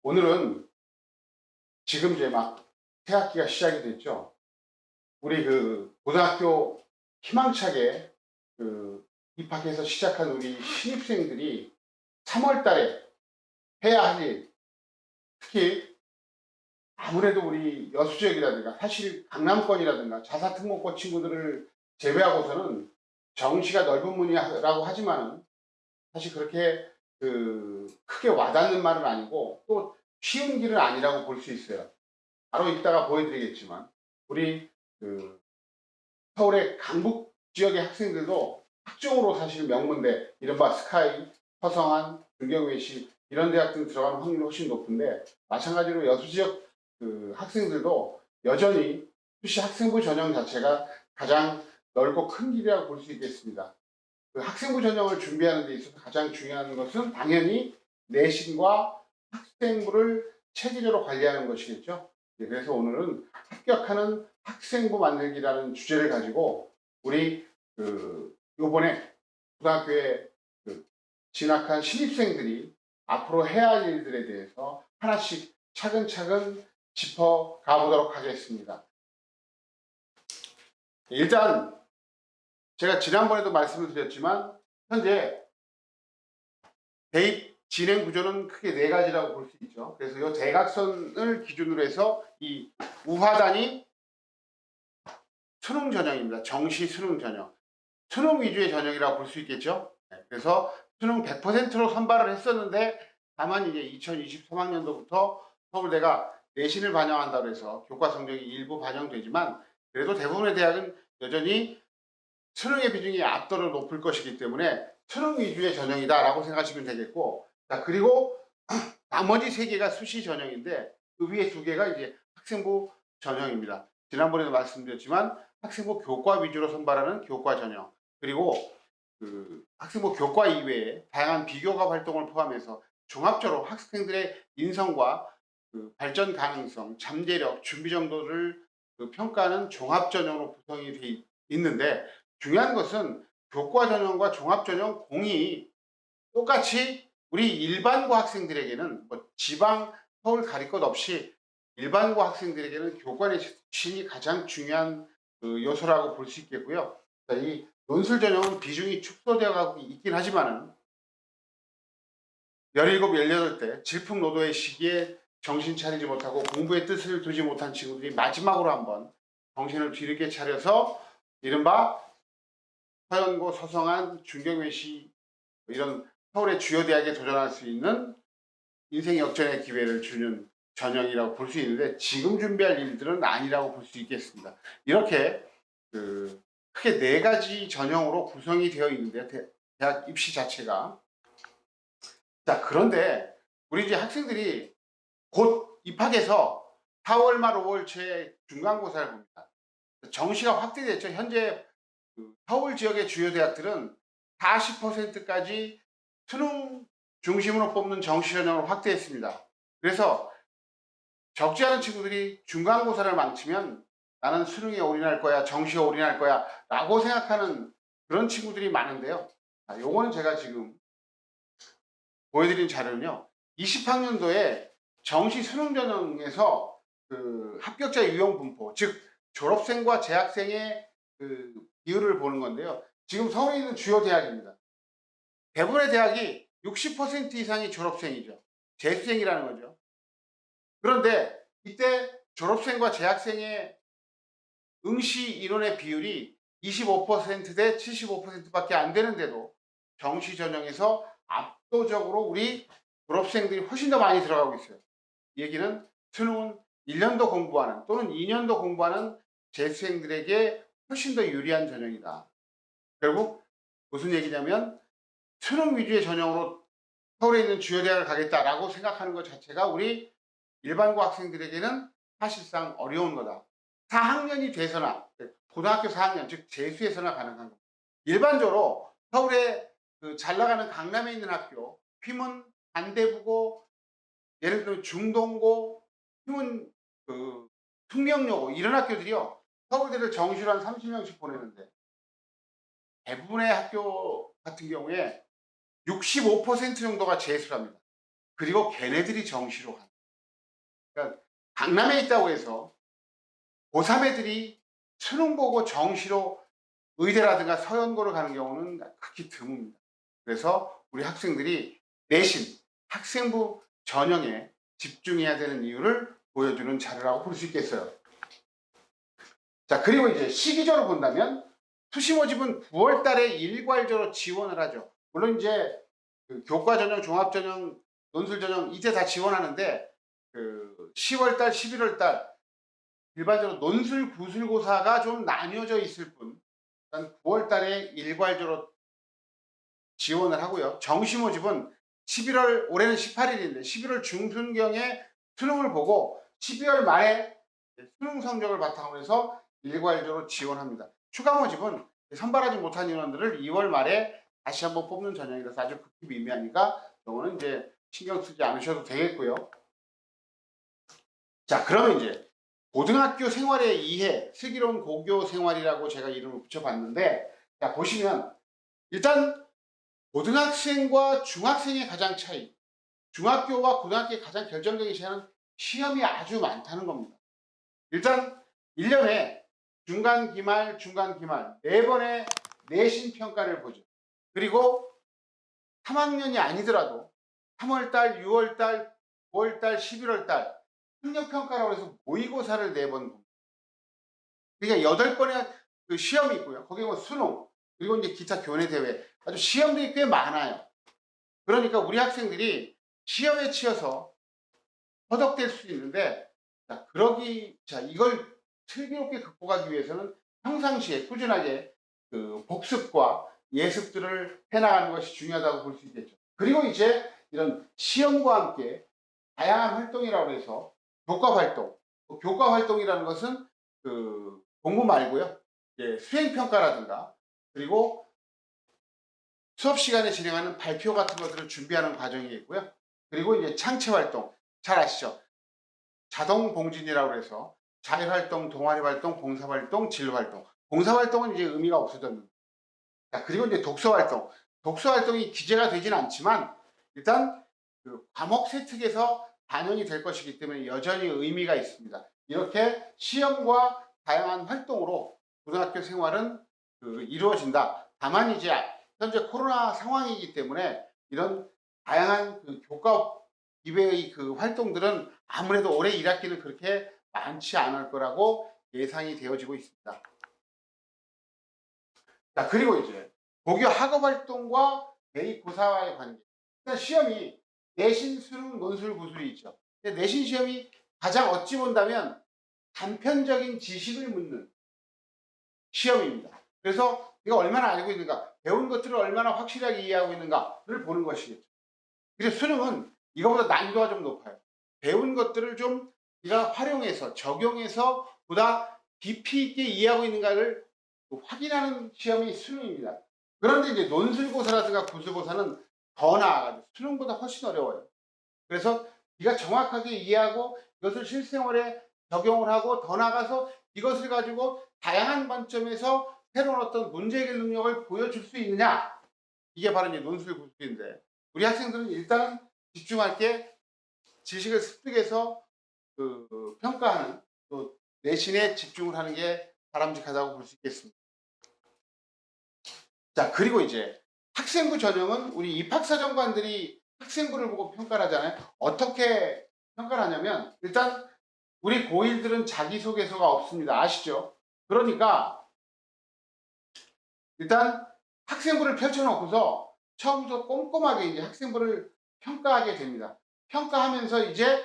오늘은 지금 이제 막 새학기가 시작이 됐죠. 우리 고등학교 희망차게 입학해서 시작한 우리 신입생들이 3월 달에 해야 할 일, 특히 아무래도 우리 여수 지역이라든가 사실 강남권이라든가 자사특목고 친구들을 제외하고서는 정시가 넓은 문이라고 하지만은 사실 그렇게 크게 와닿는 말은 아니고 또 쉬운 길은 아니라고 볼 수 있어요. 바로 이따가 보여드리겠지만 우리 그 서울의 강북 지역의 학생들도 학종으로 사실 명문대 이른바 스카이, 서성한, 중경외시 이런 대학들 들어가는 확률이 훨씬 높은데, 마찬가지로 여수 지역 학생들도 여전히 수시 학생부 전형 자체가 가장 넓고 큰 길이라고 볼 수 있겠습니다. 학생부 전형을 준비하는 데 있어서 가장 중요한 것은 당연히 내신과 학생부를 체계적으로 관리하는 것이겠죠. 그래서 오늘은 합격하는 학생부 만들기라는 주제를 가지고 우리 요번에 고등학교에 진학한 신입생들이 앞으로 해야 할 일들에 대해서 하나씩 차근차근 짚어 가보도록 하겠습니다. 일단 제가 지난번에도 말씀을 드렸지만 현재 대입 진행 구조는 크게 네 가지라고 볼 수 있죠. 그래서 이 대각선을 기준으로 해서 이 우하단이 수능 전형입니다. 정시 수능 전형. 수능 위주의 전형이라고 볼 수 있겠죠. 그래서 수능 100%로 선발을 했었는데, 다만 이제 2023학년도부터 서울대가 내신을 반영한다고 해서 교과 성적이 일부 반영되지만, 그래도 대부분의 대학은 여전히 수능의 비중이 압도로 높을 것이기 때문에 수능 위주의 전형이다라고 생각하시면 되겠고, 자, 그리고 나머지 세 개가 수시 전형인데 그 위에 두 개가 이제 학생부 전형입니다. 지난번에도 말씀드렸지만 학생부 교과 위주로 선발하는 교과 전형, 그리고 학생부 교과 이외에 다양한 비교과 활동을 포함해서 종합적으로 학생들의 인성과 발전 가능성, 잠재력, 준비 정도를 평가하는 종합 전형으로 구성이 돼 있는데, 중요한 것은 교과 전형과 종합 전형 공이 똑같이 우리 일반고 학생들에게는 뭐 지방 서울 가릴 것 없이 일반고 학생들에게는 교과 내신이 가장 중요한 요소라고 볼 수 있겠고요. 이 논술 전형은 비중이 축소되어 가고 있긴 하지만은 17, 18대 질풍노도의 시기에 정신 차리지 못하고 공부에 뜻을 두지 못한 친구들이 마지막으로 한번 정신을 뒤늦게 차려서 이른바 서연고, 서성한, 중경외시 이런 서울의 주요 대학에 도전할 수 있는 인생 역전의 기회를 주는 전형이라고 볼 수 있는데, 지금 준비할 일들은 아니라고 볼 수 있겠습니다. 이렇게 크게 네 가지 전형으로 구성이 되어 있는데, 대학 입시 자체가. 자, 그런데 우리 이제 학생들이 곧 입학해서 4월 말 5월 초에 중간고사를 봅니다. 정시가 확대됐죠. 현재 서울 지역의 주요 대학들은 40%까지 수능 중심으로 뽑는 정시 전형을 확대했습니다. 그래서 적지 않은 친구들이 중간고사를 망치면 나는 수능에 올인할 거야, 정시에 올인할 거야 라고 생각하는 그런 친구들이 많은데요. 요거는 제가 지금 보여드린 자료는요, 20학년도에 정시 수능 전형에서 합격자 유형 분포, 즉 졸업생과 재학생의 비율을 보는 건데요. 지금 서울에 있는 주요 대학입니다. 대부분의 대학이 60% 이상이 졸업생이죠. 재수생이라는 거죠. 그런데 이때 졸업생과 재학생의 응시 인원의 비율이 25%대 75%밖에 안 되는데도 정시 전형에서 압도적으로 우리 졸업생들이 훨씬 더 많이 들어가고 있어요. 이 얘기는 수능은 1년도 공부하는 또는 2년도 공부하는 재수생들에게 훨씬 더 유리한 전형이다. 결국 무슨 얘기냐면 수능 위주의 전형으로 서울에 있는 주요 대학을 가겠다라고 생각하는 것 자체가 우리 일반고 학생들에게는 사실상 어려운 거다. 4학년이 돼서나, 고등학교 4학년 즉 재수에서나 가능한 겁니다. 일반적으로 서울에 잘 나가는 강남에 있는 학교, 휘문, 반대부고, 예를 들면 중동고, 휘문 숙명여고 이런 학교들이요, 서울대를 정시로 한 30명씩 보내는데 대부분의 학교 같은 경우에 65% 정도가 재수랍니다. 그리고 걔네들이 정시로 간다. 그러니까 강남에 있다고 해서 고3 애들이 수능 보고 정시로 의대라든가 서연고를 가는 경우는 극히 드뭅니다. 그래서 우리 학생들이 내신 학생부 전형에 집중해야 되는 이유를 보여주는 자료라고 볼 수 있겠어요. 자, 그리고 이제 시기적으로 본다면 수시 모집은 9월 달에 일괄적으로 지원을 하죠. 물론 이제 그 교과 전형, 종합 전형, 논술 전형 이때 다 지원하는데 그 10월 달, 11월 달 일반적으로 논술 구술고사가 좀 나뉘어져 있을 뿐 일단 9월 달에 일괄적으로 지원을 하고요. 정시 모집은 11월 올해는 18일인데 11월 중순경에 수능을 보고 12월 말에 수능 성적을 바탕으로 해서 일괄적으로 지원합니다. 추가 모집은 선발하지 못한 인원들을 2월 말에 다시 한번 뽑는 전형이라서 아주 극히 미미하니까 이거는 이제 신경 쓰지 않으셔도 되겠고요. 자, 그러면 이제 고등학교 생활의 이해, 슬기로운 고교 생활이라고 제가 이름을 붙여봤는데, 자, 보시면 일단 고등학생과 중학생의 가장 차이, 중학교와 고등학교의 가장 결정적인 차이는 시험이 아주 많다는 겁니다. 일단 1년에 중간 기말, 중간 기말 4번의 내신 평가를 보죠. 그리고 3학년이 아니더라도 3월달, 6월달, 9월달, 11월달 학력평가라고 해서 모의고사를 4번 봅니다. 그러니까 8번의 그 시험이 있고요. 거기에 뭐 수능, 그리고 이제 기타 교내 대회, 아주 시험들이 꽤 많아요. 그러니까 우리 학생들이 시험에 치여서 허덕될 수 있는데, 자, 이걸 슬기롭게 극복하기 위해서는 평상시에 꾸준하게 그 복습과 예습들을 해나가는 것이 중요하다고 볼 수 있겠죠. 그리고 이제 이런 시험과 함께 다양한 활동이라고 해서 교과 활동, 교과 활동이라는 것은 그 공부 말고요. 수행 평가라든가 그리고 수업 시간에 진행하는 발표 같은 것들을 준비하는 과정이 있고요. 그리고 이제 창체 활동 잘 아시죠? 자동 봉진이라고 해서 자율 활동, 동아리 활동, 봉사 활동, 진로 활동. 봉사 활동은 이제 의미가 없어졌는데. 그리고 이제 독서 활동. 독서 활동이 기재가 되지는 않지만 일단 그 과목 세특에서 반영이 될 것이기 때문에 여전히 의미가 있습니다. 이렇게 시험과 다양한 활동으로 고등학교 생활은 이루어진다. 다만 이제 현재 코로나 상황이기 때문에 이런 다양한 그 교과 이외의 그 활동들은 아무래도 올해 1학기는 그렇게 많지 않을 거라고 예상이 되어지고 있습니다. 자, 그리고 이제 고교 학업 활동과 대입고사와의 관계. 일단 시험이 내신, 수능, 논술, 구술이 있죠. 근데 내신 시험이 가장 어찌 본다면 단편적인 지식을 묻는 시험입니다. 그래서 네가 얼마나 알고 있는가, 배운 것들을 얼마나 확실하게 이해하고 있는가를 보는 것이겠죠. 그래서 수능은 이거보다 난이도가 좀 높아요. 배운 것들을 좀 네가 활용해서 적용해서 보다 깊이 있게 이해하고 있는가를 확인하는 시험이 수능입니다. 그런데 이제 논술고사라든가 구술고사는 더 나아가죠. 수능보다 훨씬 어려워요. 그래서 네가 정확하게 이해하고 이것을 실생활에 적용을 하고 더 나아가서 이것을 가지고 다양한 관점에서 새로운 어떤 문제 해결 능력을 보여줄 수 있느냐, 이게 바로 이제 논술 구술인데 우리 학생들은 일단 집중할 게 지식을 습득해서 평가하는 또 내신에 집중을 하는 게 바람직하다고 볼 수 있겠습니다. 자, 그리고 이제 학생부 전형은 우리 입학사정관들이 학생부를 보고 평가를 하잖아요. 어떻게 평가를 하냐면 일단 우리 고1들은 자기소개서가 없습니다. 아시죠? 그러니까 일단 학생부를 펼쳐놓고서 처음부터 꼼꼼하게 이제 학생부를 평가하게 됩니다. 평가하면서 이제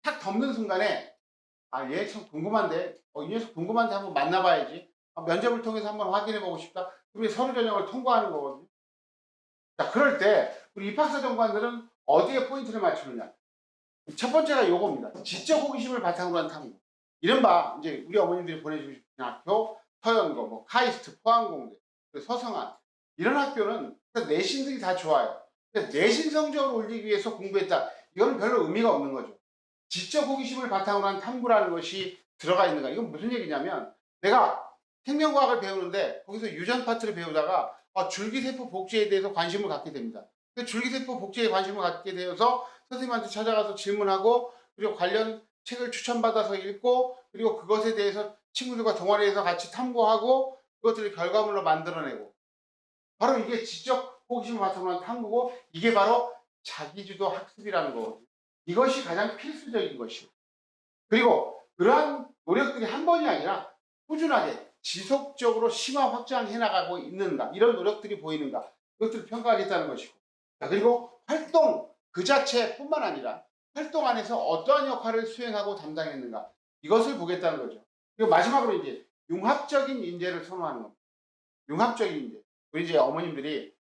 탁 덮는 순간에 얘 참 궁금한데 이 녀석 궁금한데 한번 만나봐야지. 면접을 통해서 한번 확인해보고 싶다. 그럼 서류 전형을 통과하는 거거든요. 자, 그럴 때 우리 입학사정관들은 어디에 포인트를 맞추느냐. 첫 번째가 요겁니다. 지적 호기심을 바탕으로 한 탐구. 이른바 이제 우리 어머님들이 보내주신 학교, 서연고, 뭐 카이스트, 포항공대, 서성한 이런 학교는 내신들이 다 좋아요. 내신 성적을 올리기 위해서 공부했다. 이건 별로 의미가 없는 거죠. 지적 호기심을 바탕으로 한 탐구라는 것이 들어가 있는가. 이건 무슨 얘기냐면 내가 생명과학을 배우는데 거기서 유전 파트를 배우다가 줄기세포 복제에 대해서 관심을 갖게 됩니다. 줄기세포 복제에 관심을 갖게 되어서 선생님한테 찾아가서 질문하고 그리고 관련 책을 추천받아서 읽고 그리고 그것에 대해서 친구들과 동아리에서 같이 탐구하고 그것들을 결과물로 만들어내고 바로 이게 지적 호기심을 바탕으로 한 탐구고 이게 바로 자기주도 학습이라는 거거든요. 이것이 가장 필수적인 것이고 그리고 그러한 노력들이 한 번이 아니라 꾸준하게 지속적으로 심화 확장해 나가고 있는가 이런 노력들이 보이는가 이것들을 평가하겠다는 것이고 자, 그리고 활동 그 자체뿐만 아니라 활동 안에서 어떠한 역할을 수행하고 담당했는가 이것을 보겠다는 거죠. 그리고 마지막으로 이제 융합적인 인재를 선호하는 겁니다. 융합적인 인재. 우리 이제 어머님들이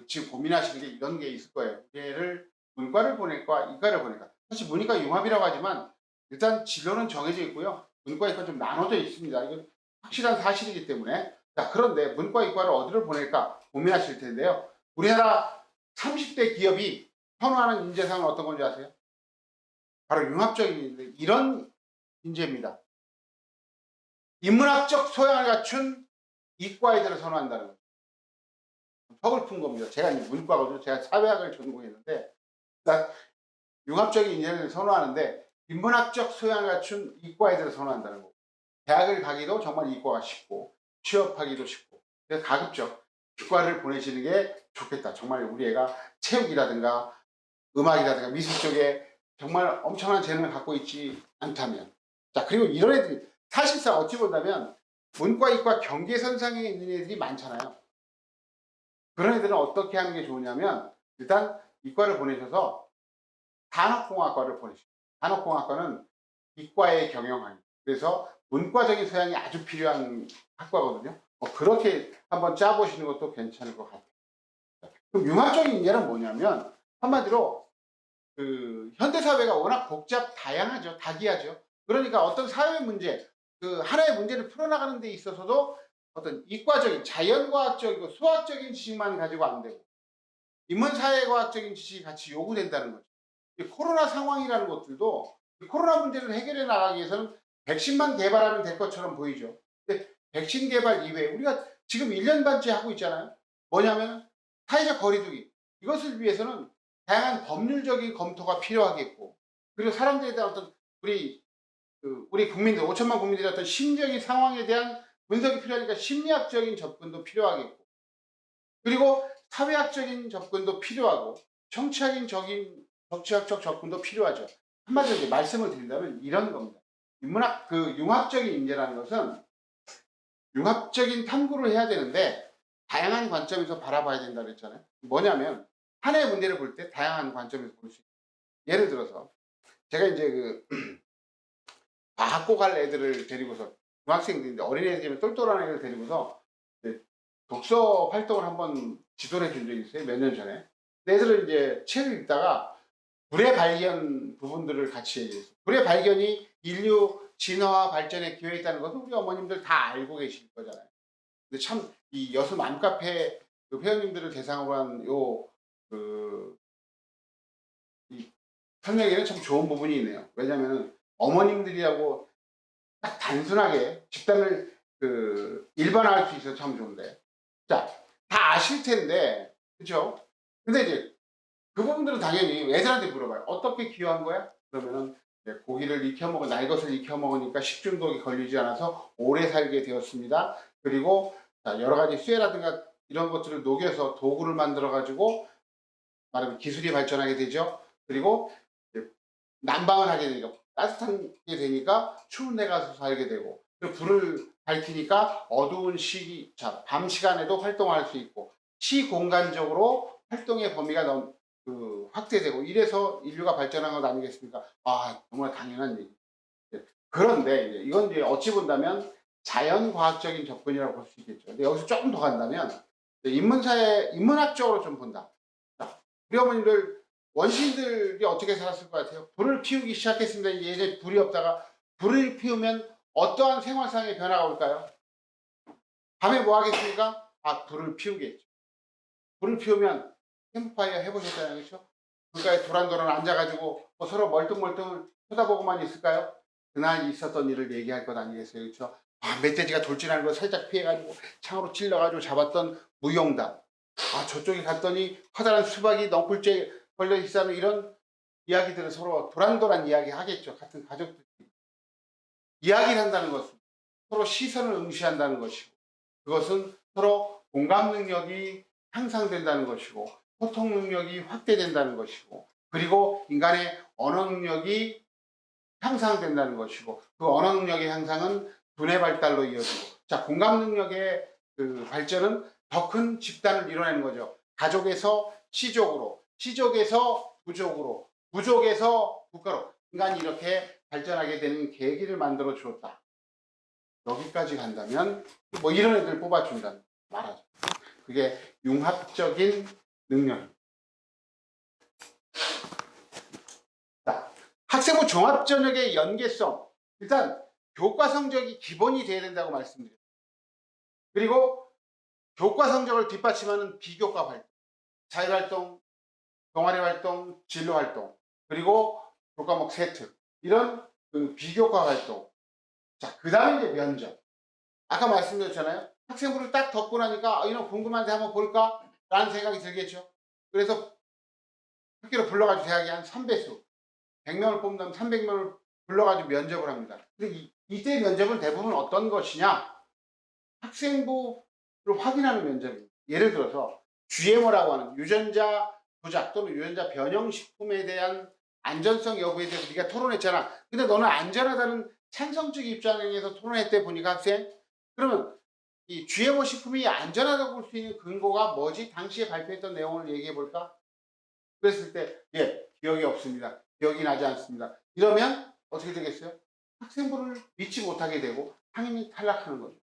지금 고민하시는 게 이런 게 있을 거예요. 얘를 문과를 보낼까 이과를 보낼까. 사실 문이과 융합이라고 하지만 일단 진로는 정해져 있고요. 문과 이과 좀 나눠져 있습니다. 이건 확실한 사실이기 때문에 자 그런데 문과 이과를 어디를 보낼까 고민하실 텐데요. 우리나라 30대 기업이 선호하는 인재상은 어떤 건지 아세요? 바로 융합적인 인재. 이런 인재입니다. 인문학적 소양을 갖춘 이과애들을 선호한다는 거죠. 서글픈 겁니다. 제가 문과거든요. 제가 사회학을 전공했는데 융합적인 인재를 선호하는데 인문학적 소양을 갖춘 이과애들을 선호한다는 거고 대학을 가기도 정말 이과가 쉽고 취업하기도 쉽고 그래서 가급적 이과를 보내시는 게 좋겠다. 정말 우리 애가 체육이라든가 음악이라든가 미술 쪽에 정말 엄청난 재능을 갖고 있지 않다면 자 그리고 이런 애들이 사실상 어찌 본다면 문과 이과 경계선상에 있는 애들이 많잖아요. 그런 애들은 어떻게 하는 게 좋으냐면 일단 이과를 보내셔서 산업공학과를 보내시죠. 산업공학과는 이과의 경영학입니다. 그래서 문과적인 소양이 아주 필요한 학과거든요. 그렇게 한번 짜보시는 것도 괜찮을 것 같아요. 그럼 융합적인 인재는 뭐냐면 한마디로 현대사회가 워낙 복잡 다양하죠. 다기하죠. 그러니까 어떤 사회 문제 하나의 문제를 풀어나가는 데 있어서도 어떤 이과적인 자연과학적이고 수학적인 지식만 가지고 안 되고 인문사회과학적인 지식이 같이 요구된다는 거죠. 코로나 상황이라는 것들도 코로나 문제를 해결해 나가기 위해서는 백신만 개발하면 될 것처럼 보이죠. 근데 백신 개발 이외에 우리가 지금 1년 반째 하고 있잖아요. 뭐냐면 사회적 거리두기. 이것을 위해서는 다양한 법률적인 검토가 필요하겠고 그리고 사람들에 대한 어떤 우리 국민들 5천만 국민들의 어떤 심리적인 상황에 대한 분석이 필요하니까 심리학적인 접근도 필요하겠고 그리고 사회학적인 접근도 필요하고 정치학적 접근도 필요하죠. 한마디로 이제 말씀을 드린다면 이런 겁니다. 인문학 융합적인 인재라는 것은 융합적인 탐구를 해야 되는데 다양한 관점에서 바라봐야 된다고 했잖아요. 뭐냐면 하나의 문제를 볼 때 다양한 관점에서 볼 수 있어요. 예를 들어서 제가 이제 과학고 갈 애들을 데리고서 중학생들인데 어린애들이면 똘똘한 애들 데리고서 독서 활동을 한번 지도를 해준 적이 있어요. 몇 년 전에. 애들은 이제 책을 읽다가 불의 발견 부분들을 같이 얘기했어요. 불의 발견이 인류 진화와 발전에 기여했다는 것은 우리 어머님들 다 알고 계실 거잖아요. 근데 참 이 여수 맘카페 회원님들을 대상으로 한 이 설명에는 참 좋은 부분이 있네요. 왜냐하면 어머님들이라고 딱 단순하게 집단을 일반화할 수 있어서 참 좋은데 자, 다 아실 텐데 그렇죠? 근데 이제 그 부분들은 당연히 애들한테 물어봐요. 어떻게 기여한 거야? 그러면은 고기를 익혀 먹어 날 것을 익혀 먹으니까 식중독이 걸리지 않아서 오래 살게 되었습니다. 그리고 여러 가지 쇠라든가 이런 것들을 녹여서 도구를 만들어 가지고 말하면 기술이 발전하게 되죠. 그리고 난방을 하게 되니까 따뜻하게 되니까 추운 데 가서 살게 되고 그리고 불을 밝히니까 어두운 밤 시간에도 활동할 수 있고 시공간적으로 활동의 범위가 확대되고 이래서 인류가 발전한 것 아니겠습니까? 아 정말 당연한 얘기. 그런데 이건 이제 어찌 본다면 자연과학적인 접근이라고 볼 수 있겠죠. 근데 여기서 조금 더 간다면 인문학적으로 좀 본다. 자, 우리 어머님들 원시인들이 어떻게 살았을 것 같아요? 불을 피우기 시작했습니다. 예전에 불이 없다가 불을 피우면 어떠한 생활상의 변화가 올까요? 밤에 뭐 하겠습니까? 불을 피우겠죠. 불을 피우면 캠프파이어 해보셨잖아요. 그렇죠? 불가에 도란도란 앉아가지고 서로 멀뚱멀뚱 쳐다보고만 있을까요? 그날 있었던 일을 얘기할 것 아니겠어요. 그렇죠? 멧돼지가 돌진하는 걸 살짝 피해가지고 창으로 찔러가지고 잡았던 무용담. 저쪽에 갔더니 커다란 수박이 넝쿨째 걸려 있다는 이런 이야기들을 서로 도란도란 이야기 하겠죠. 같은 가족들. 이야기를 한다는 것은 서로 시선을 응시한다는 것이고, 그것은 서로 공감 능력이 향상된다는 것이고, 소통 능력이 확대된다는 것이고, 그리고 인간의 언어 능력이 향상된다는 것이고, 그 언어 능력의 향상은 두뇌 발달로 이어지고, 자, 공감 능력의 그 발전은 더 큰 집단을 이뤄내는 거죠. 가족에서 시족으로, 시족에서 부족으로, 부족에서 국가로 인간이 이렇게 발전하게 되는 계기를 만들어 주었다. 여기까지 간다면 뭐 이런 애들 뽑아준다 말하죠. 그게 융합적인 능력. 자, 학생부 종합전형의 연계성. 일단 교과 성적이 기본이 돼야 된다고 말씀드려요. 그리고 교과 성적을 뒷받침하는 비교과 활동, 자율활동, 동아리 활동, 진로 활동, 그리고 교과목 세트, 이런 그 비교과 활동. 자, 그 다음에 이제 면접. 아까 말씀드렸잖아요. 학생부를 딱 덮고 나니까 이런 궁금한데 한번 볼까? 라는 생각이 들겠죠. 그래서 학교로 불러가지고 대학이 한 3배수, 100명을 뽑는다면 300명을 불러가지고 면접을 합니다. 근데 이때 면접은 대부분 어떤 것이냐? 학생부를 확인하는 면접입니다. 예를 들어서 GMO라고 하는 유전자 조작 또는 유전자 변형식품에 대한 안전성 여부에 대해서 네가 토론했잖아. 근데 너는 안전하다는 찬성적 입장에서 토론했대 보니까 학생, 그러면 이 GMO 식품이 안전하다고 볼 수 있는 근거가 뭐지? 당시에 발표했던 내용을 얘기해 볼까? 그랬을 때, 예, 기억이 없습니다. 기억이 나지 않습니다. 이러면 어떻게 되겠어요? 학생부를 믿지 못하게 되고 당연히 탈락하는 거죠.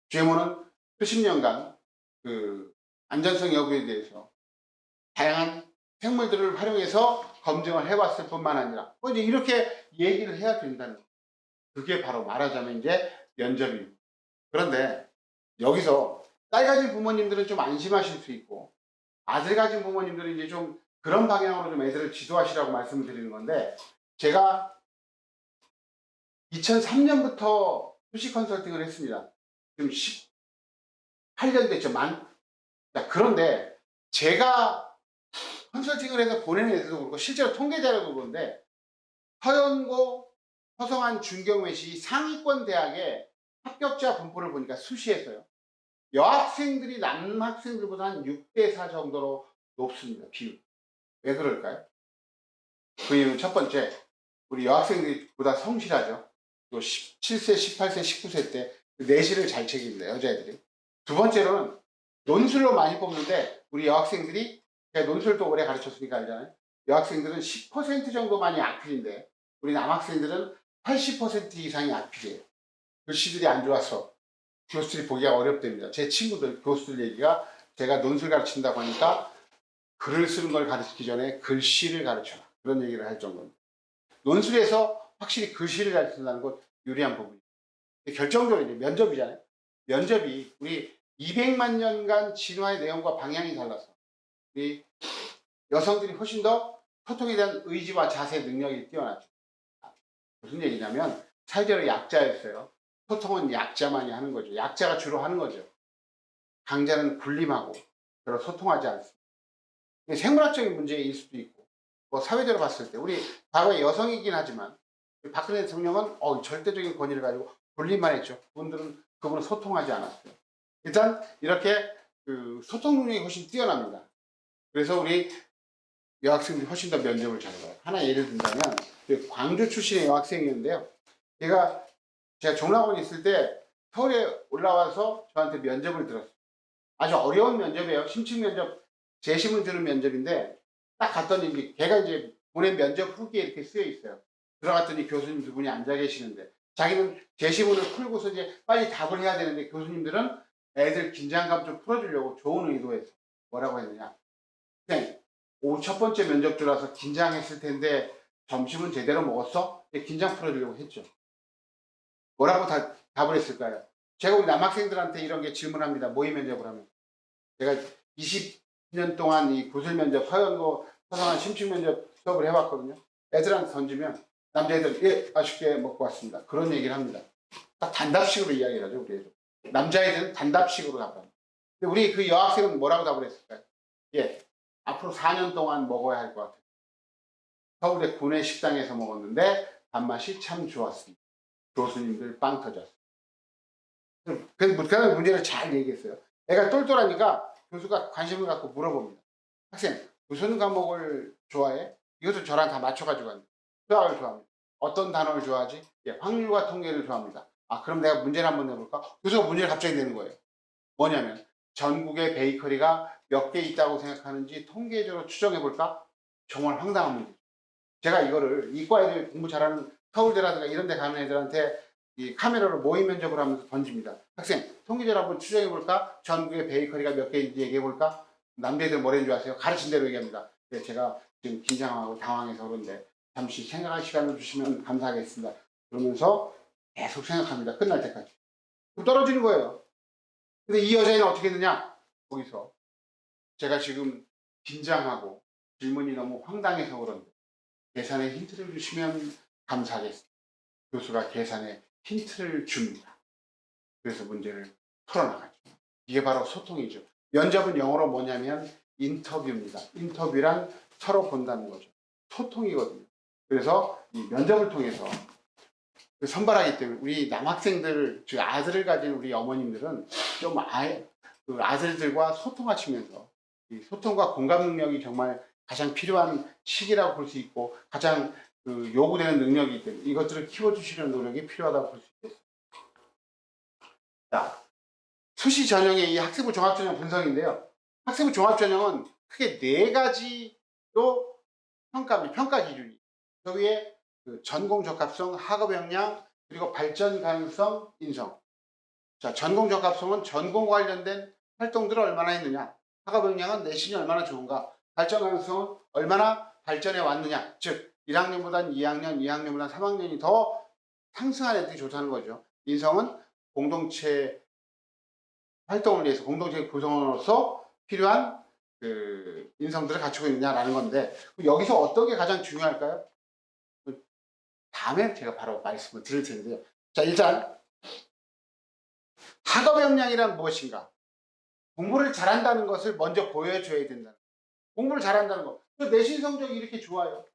GMO는 수십 년간 그 안전성 여부에 대해서 다양한 생물들을 활용해서 검증을 해왔을 뿐만 아니라 이제 이렇게 얘기를 해야 된다는 거예요. 그게 바로 말하자면 이제 면접입니다. 그런데 여기서 딸 가진 부모님들은 좀 안심하실 수 있고, 아들 가진 부모님들은 이제 좀 그런 방향으로 좀 애들을 지도하시라고 말씀을 드리는 건데, 제가 2003년부터 수시 컨설팅을 했습니다. 지금 18년 됐죠. 자, 그런데 제가 컨설팅을 해서 보내는 애들도 그렇고 실제로 통계 자료도 그런데, 서연고, 서성한, 중경외시 상위권 대학의 합격자 분포를 보니까 수시에서요, 여학생들이 남학생들보다 한 6대4 정도로 높습니다. 비율. 왜 그럴까요? 그 이유는 첫 번째, 우리 여학생들이 보다 성실하죠. 또 17세, 18세, 19세 때 내신을 잘 책입니다. 여자애들이. 두 번째로는 논술로 많이 뽑는데, 우리 여학생들이, 제가 논술을 또 오래 가르쳤으니까 알잖아요. 여학생들은 10% 정도만이 악필인데 우리 남학생들은 80% 이상이 악필이에요. 글씨들이 안 좋아서 교수들이 보기가 어렵답니다. 제 친구들, 교수들 얘기가, 제가 논술 가르친다고 하니까 글을 쓰는 걸 가르치기 전에 글씨를 가르쳐라, 그런 얘기를 할 정도입니다. 논술에서 확실히 글씨를 가르친다는 건 유리한 부분이에요. 결정적으로 이제 면접이잖아요. 면접이 우리 200만 년간 진화의 내용과 방향이 달라서 우리 여성들이 훨씬 더 소통에 대한 의지와 자세 능력이 뛰어나죠. 무슨 얘기냐면 사회적으로 약자였어요. 소통은 약자만이 하는 거죠. 약자가 주로 하는 거죠. 강자는 군림하고 별로 소통하지 않습니다. 생물학적인 문제일 수도 있고, 뭐 사회적으로 봤을 때 우리 과거에 여성이긴 하지만 박근혜 대통령은 절대적인 권위를 가지고 군림만 했죠. 그분은 소통하지 않았어요. 일단 이렇게 그 소통 능력이 훨씬 뛰어납니다. 그래서 우리 여학생들이 훨씬 더 면접을 잘 봐요. 하나 예를 든다면 광주 출신의 여학생이었는데요. 제가 종락원에 있을 때 서울에 올라와서 저한테 면접을 들었어요. 아주 어려운 면접이에요. 심층 면접, 재심을 주는 면접인데, 딱 갔더니 걔가 이제 보낸 면접 후기에 이렇게 쓰여 있어요. 들어갔더니 교수님 두 분이 앉아 계시는데, 자기는 재심문을 풀고서 이제 빨리 답을 해야 되는데, 교수님들은 애들 긴장감 좀 풀어주려고 좋은 의도에서 뭐라고 했느냐. 그냥 오후 첫 번째 면접주라서 긴장했을 텐데 점심은 제대로 먹었어? 긴장 풀어주려고 했죠. 뭐라고 답을 했을까요? 제가 우리 남학생들한테 이런 게 질문합니다. 모의 면접을 하면. 제가 20년 동안 이 구술 면접, 서연고, 서성한 심층 면접 수업을 해왔거든요. 애들한테 던지면 남자애들, 예, 아쉽게 먹고 왔습니다. 그런 얘기를 합니다. 딱 단답식으로 이야기를 하죠, 우리 애들. 남자애들은 단답식으로 답합니다. 근데 우리 그 여학생은 뭐라고 답을 했을까요? 예, 앞으로 4년 동안 먹어야 할 것 같아요. 서울의 구내 식당에서 먹었는데 밥맛이 참 좋았습니다. 교수님들 빵 터졌어요. 그래서 문제를 잘 얘기했어요. 애가 똘똘하니까 교수가 관심을 갖고 물어봅니다. 학생, 무슨 과목을 좋아해? 이것을 저랑 다 맞춰가지고 합니다. 수학을 좋아합니다. 어떤 단어를 좋아하지? 예, 확률과 통계를 좋아합니다. 아, 그럼 내가 문제를 한번 내볼까? 교수가 문제를 갑자기 내는 거예요. 뭐냐면, 전국에 베이커리가 몇 개 있다고 생각하는지 통계적으로 추정해볼까? 정말 황당한 문제. 제가 이거를 이과 애들 공부 잘하는 서울대라든가 이런 데 가는 애들한테 이 카메라로 모의 면접을 하면서 던집니다. 학생, 통계적으로 한번 추정해볼까? 전국에 베이커리가 몇 개 있는지 얘기해볼까? 남자애들 뭐라는 줄 아세요? 가르친 대로 얘기합니다. 제가 지금 긴장하고 당황해서 그런데 잠시 생각할 시간을 주시면 감사하겠습니다. 그러면서 계속 생각합니다. 끝날 때까지. 떨어지는 거예요. 근데 이 여자애는 어떻게 했느냐? 거기서 제가 지금 긴장하고 질문이 너무 황당해서 그런데 계산에 힌트를 주시면 감사하겠습니다. 교수가 계산에 힌트를 줍니다. 그래서 문제를 풀어나가죠. 이게 바로 소통이죠. 면접은 영어로 뭐냐면 인터뷰입니다. 인터뷰란 서로 본다는 거죠. 소통이거든요. 그래서 이 면접을 통해서 선발하기 때문에 우리 남학생들, 즉 아들을 가진 우리 어머님들은 좀 그 아들들과 소통하시면서 이 소통과 공감 능력이 정말 가장 필요한 시기라고 볼 수 있고 가장 그 요구되는 능력이기 때문에 이것들을 키워주시는 노력이 필요하다고 볼 수 있겠습니다. 자, 수시 전형의 이 학생부 종합전형 분석인데요. 학생부 종합전형은 크게 4가지로 평가 기준이. 그 위에 그 전공 적합성, 학업 역량, 그리고 발전 가능성, 인성. 자, 전공 적합성은 전공 관련된 활동들을 얼마나 했느냐. 학업 역량은 내신이 얼마나 좋은가. 발전 가능성은 얼마나 발전해 왔느냐. 즉 1학년보다는 2학년, 2학년보다는 3학년이 더 상승한 애들이 좋다는 거죠. 인성은 공동체 활동을 위해서 공동체 구성원으로서 필요한 그 인성들을 갖추고 있느냐라는 건데 여기서 어떤 게 가장 중요할까요? 다음에 제가 바로 말씀을 드릴 텐데요. 자, 일단 학업 역량이란 무엇인가? 공부를 잘한다는 것을 먼저 보여줘야 된다. 공부를 잘한다는 거. 내신 성적이 이렇게 좋아요.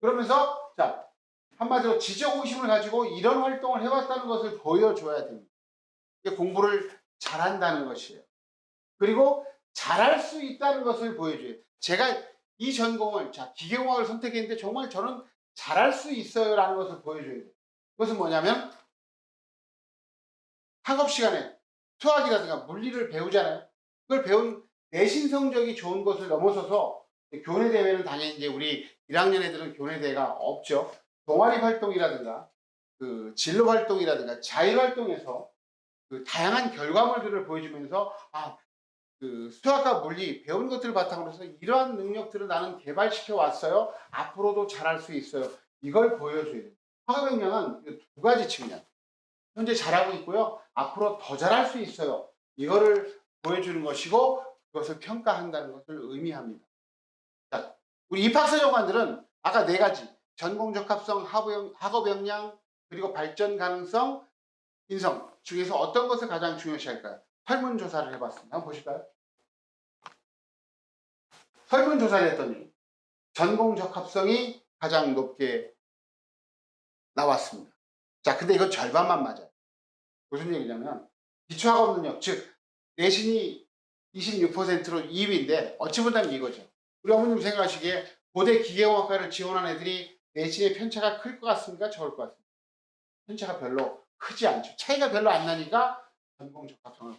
그러면서 자, 한마디로 지적의심을 가지고 이런 활동을 해왔다는 것을 보여줘야 됩니다. 이게 공부를 잘한다는 것이에요. 그리고 잘할 수 있다는 것을 보여줘요. 제가 이 전공을 기계공학을 선택했는데 정말 저는 잘할 수 있어요 라는 것을 보여줘야 돼요. 그것은 뭐냐면 학업 시간에 수학이라든가 물리를 배우잖아요. 그걸 배운 내신 성적이 좋은 것을 넘어서서 교내 대회는 당연히 이제 우리 1학년 애들은 교내 대회가 없죠. 동아리 활동이라든가 그 진로 활동이라든가 자율 활동에서 그 다양한 결과물들을 보여주면서 그 수학과 물리 배운 것들을 바탕으로 해서 이러한 능력들을 나는 개발시켜 왔어요. 앞으로도 잘할 수 있어요. 이걸 보여줘야 돼요. 학업 역량은 2가지 측면. 현재 잘하고 있고요. 앞으로 더 잘할 수 있어요. 이거를 보여주는 것이고 그것을 평가한다는 것을 의미합니다. 자, 우리 입학사정관들은 아까 4가지 전공 적합성, 학업 역량, 그리고 발전 가능성, 인성 중에서 어떤 것을 가장 중요시할까요? 설문조사를 해봤습니다. 한번 보실까요? 설문조사를 했더니 전공 적합성이 가장 높게 나왔습니다. 자, 근데 이건 절반만 맞아요. 무슨 얘기냐면 기초학업 능력, 즉 내신이 26%로 2위인데 어찌 보면 이거죠. 우리 어머님 생각하시기에 고대 기계공학과를 지원한 애들이 내신의 편차가 클 것 같습니까? 적을 것 같습니까? 편차가 별로 크지 않죠. 차이가 별로 안 나니까 전공 적합성을.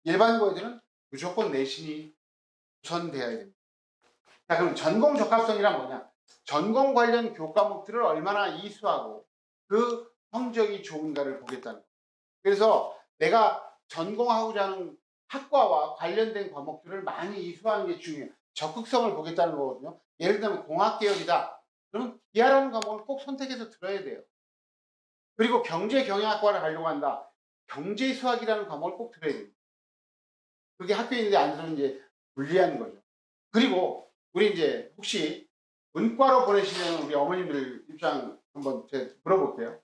일반고 애들은 무조건 내신이 우선돼야 됩니다. 자, 그럼 전공 적합성이란 뭐냐? 전공 관련 교과목들을 얼마나 이수하고 그 성적이 좋은가를 보겠다는 거예요. 그래서 내가 전공하고자 하는 학과와 관련된 과목들을 많이 이수하는 게 중요해요. 적극성을 보겠다는 거거든요. 예를 들면 공학 계열이다. 그러면 기하라는 과목을 꼭 선택해서 들어야 돼요. 그리고 경제경영학과를 가려고 한다. 경제수학이라는 과목을 꼭 들어야 됩니다. 그게 학교에 있는데 안 들으면 이제 불리한 거죠. 그리고 우리 이제 혹시 문과로 보내시는 우리 어머님들 입장 한번 제가 물어볼게요.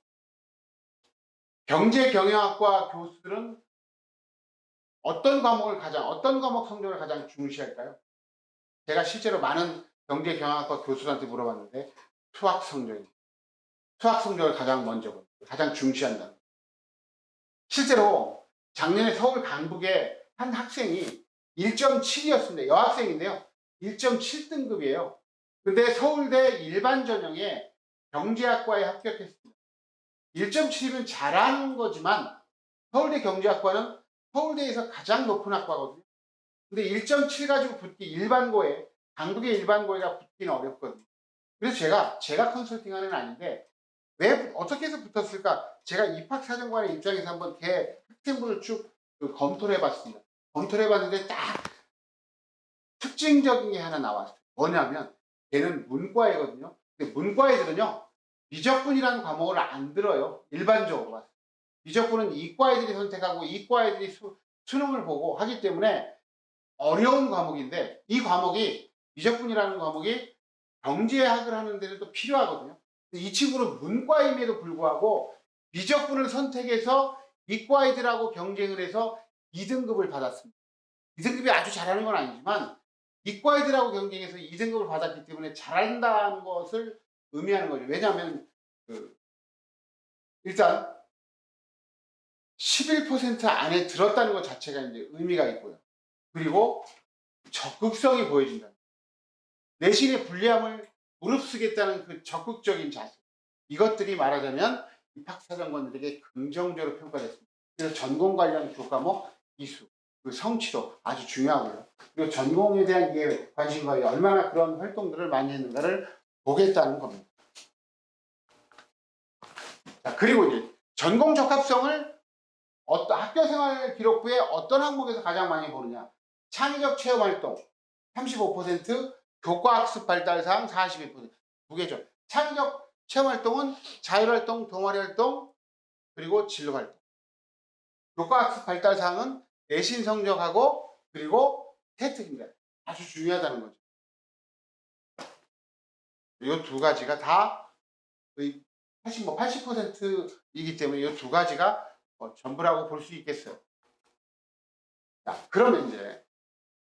경제경영학과 교수들은 어떤 과목 성적을 가장 중시할까요? 제가 실제로 많은 경제경영학과 교수한테 물어봤는데 수학 성적이 수학 성적을 가장 먼저 본, 가장 중시한다. 실제로 작년에 서울 강북에 한 학생이 1.7이었습니다. 여학생인데요. 1.7등급이에요. 근데 서울대 일반 전형에 경제학과에 합격했습니다. 1.7이면 잘하는 거지만 서울대 경제학과는 서울대에서 가장 높은 학과거든요. 근데 1.7 가지고 붙기 일반고에 강북의 일반고에가 붙기는 어렵거든요. 그래서 제가 컨설팅하는 애 아닌데 왜 어떻게 해서 붙었을까? 제가 입학사정관의 입장에서 한번 걔 학생부를 쭉 검토를 해봤습니다. 검토를 해봤는데 딱 특징적인 게 하나 나왔어요. 뭐냐면 걔는 문과이거든요. 근데 문과 애들은요 미적분이라는 과목을 안 들어요. 일반적으로 봤어요. 미적분은 이과 애들이 선택하고 이과 애들이 수능을 보고 하기 때문에 어려운 과목인데 이 과목이 미적분이라는 과목이 경제학을 하는 데도 필요하거든요. 이 친구는 문과임에도 불구하고 미적분을 선택해서 이과 애들하고 경쟁을 해서 2등급을 받았습니다. 2등급이 아주 잘하는 건 아니지만 이과 애들하고 경쟁해서 2등급을 받았기 때문에 잘한다는 것을 의미하는 거죠. 왜냐하면 일단 11% 안에 들었다는 것 자체가 이제 의미가 있고요. 그리고 적극성이 보여진다. 내신의 불리함을 무릅쓰겠다는 그 적극적인 자세. 이것들이 말하자면 입학사정관들에게 긍정적으로 평가됐습니다. 그래서 전공 관련 교과목 이수, 그 성취도 아주 중요하고요. 그리고 전공에 대한 이해, 관심과 얼마나 그런 활동들을 많이 했는가를 보겠다는 겁니다. 자, 그리고 이제 전공 적합성을 학교생활 기록 후에 어떤 항목에서 가장 많이 보느냐. 창의적 체험활동 35%, 교과학습 발달사항 42%. 두 개죠. 창의적 체험활동은 자율활동, 동아리활동, 그리고 진로활동. 교과학습 발달사항은 내신 성적하고 그리고 태특입니다. 아주 중요하다는 거죠. 이 두 가지가 다 80%이기 때문에 이 두 가지가 전부라고 볼 수 있겠어요. 자, 그러면 이제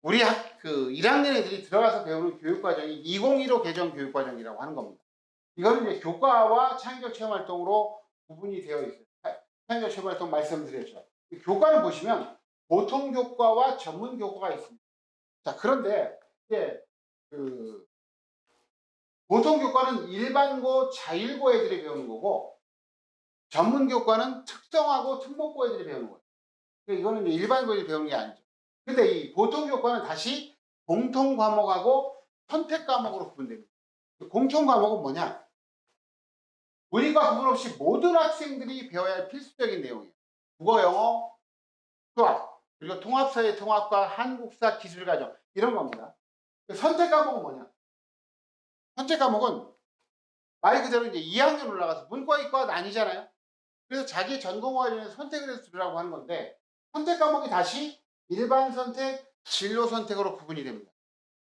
우리 1학년 애들이 들어가서 배우는 교육과정이 2015 개정 교육과정이라고 하는 겁니다. 이거는 이제 교과와 창의적 체험활동으로 구분이 되어 있어요. 창의적 체험활동 말씀드렸죠. 교과를 보시면 보통 교과와 전문 교과가 있습니다. 자, 그런데 이제 보통 교과는 일반고, 자율고 애들이 배우는 거고 전문 교과는 특성화고 특목고 애들이 배우는 거예요. 그러니까 이거는 일반고 애들이 배우는 게 아니죠. 근데 이 보통 교과는 다시 공통 과목하고 선택 과목으로 구분됩니다. 공통 과목은 뭐냐? 우리과 구분 없이 모든 학생들이 배워야 할 필수적인 내용이에요. 국어, 영어, 수학, 그리고 통합사회 통합과 한국사 기술과정 이런 겁니다. 선택 과목은 뭐냐? 선택 과목은 말 그대로 이제 2학년 올라가서 문과, 이과가 나뉘잖아요. 그래서 자기 전공과 관련해서 선택을 해서 들으라고 하는 건데 선택 과목이 다시 일반 선택, 진로 선택으로 구분이 됩니다.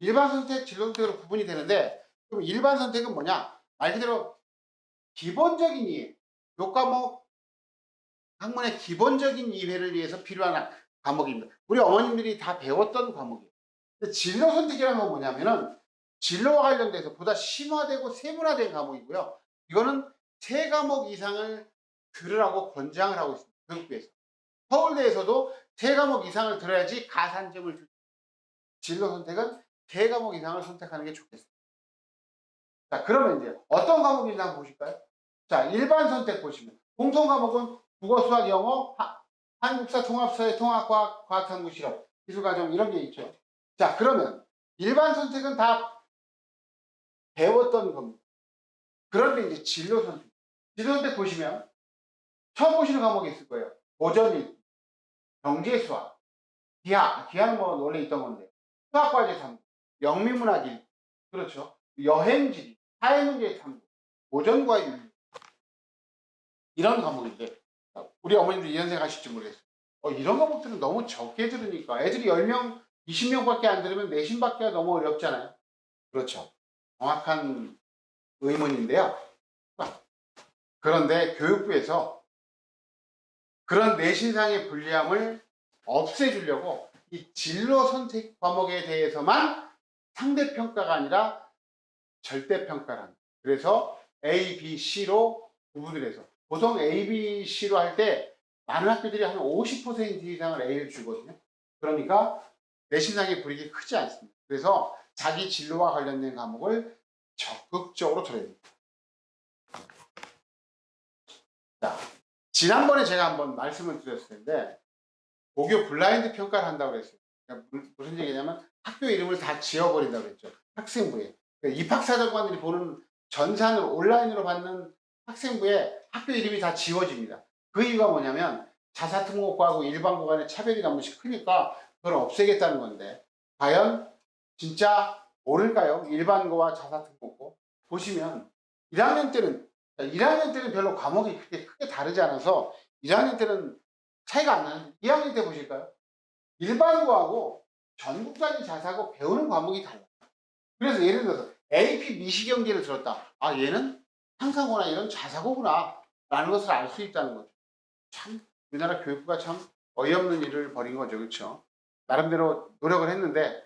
일반 선택, 진로 선택으로 구분이 되는데 그럼 일반 선택은 뭐냐? 말 그대로 기본적인 이해, 교과목 학문의 기본적인 이해를 위해서 필요한 과목입니다. 우리 어머님들이 다 배웠던 과목이에요. 근데 진로 선택이라는 건 뭐냐면은 진로와 관련돼서 보다 심화되고 세분화된 과목이고요. 이거는 3과목 이상을 들으라고 권장을 하고 있습니다. 교육부에서. 서울대에서도 3과목 이상을 들어야지 가산점을 줄. 진로 선택은 3과목 이상을 선택하는 게 좋겠습니다. 자, 그러면 이제 어떤 과목인지 한번 보실까요? 자, 일반 선택 보시면 공통 과목은 국어, 수학, 영어, 한국사, 통합사회, 통합과학, 과학탐구, 실험, 기술과정 이런 게 있죠. 자, 그러면 일반 선택은 다 배웠던 겁니다. 그런데 이제 진로 선택. 진로 선택 보시면 처음 보시는 과목이 있을 거예요. 고전 경제 수학, 기하는 뭐 원래 있던 건데, 수학과제 탐구, 영미문학 그렇죠. 여행지리, 사회문제 탐구, 고전과의 윤리 이런 과목인데 우리 어머님도 이런 생각 하실지 모르겠어요. 이런 과목들은 너무 적게 들으니까 애들이 10명, 20명밖에 안 들으면 내신 받기가 너무 어렵잖아요. 그렇죠. 정확한 의문인데요. 그런데 교육부에서 그런 내신상의 불리함을 없애주려고 이 진로 선택 과목에 대해서만 상대평가가 아니라 절대평가를 합니다. 그래서 A, B, C로 구분을 해서 보통 A, B, C로 할 때 많은 학교들이 한 50% 이상을 A를 주거든요. 그러니까 내신상의 불이익이 크지 않습니다. 그래서 자기 진로와 관련된 과목을 적극적으로 들어야 됩니다. 자, 지난번에 제가 한번 말씀을 드렸을 텐데 고교 블라인드 평가를 한다고 그랬어요. 그러니까 무슨 얘기냐면 학교 이름을 다 지워버린다고 그랬죠. 학생부에. 그러니까 입학사정관들이 보는 전산으로 온라인으로 받는 학생부에 학교 이름이 다 지워집니다. 그 이유가 뭐냐면 자사특목고하고 일반고 간의 차별이 너무 크니까 그걸 없애겠다는 건데 과연 진짜 모를까요? 일반고와 자사특목고 보시면 1학년 때는 별로 과목이 그렇게 크게 다르지 않아서 1학년 때는 차이가 안 나는데 2학년 때 보실까요? 일반고하고 전국단위 자사고 배우는 과목이 달라요. 그래서 예를 들어서 AP 미시경제를 들었다. 아 얘는 상상고나 이런 자사고구나 라는 것을 알 수 있다는 거죠. 참 우리나라 교육부가 참 어이없는 일을 벌인 거죠. 그렇죠? 나름대로 노력을 했는데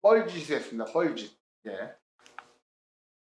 뻘짓이 됐습니다. 뻘짓. 예.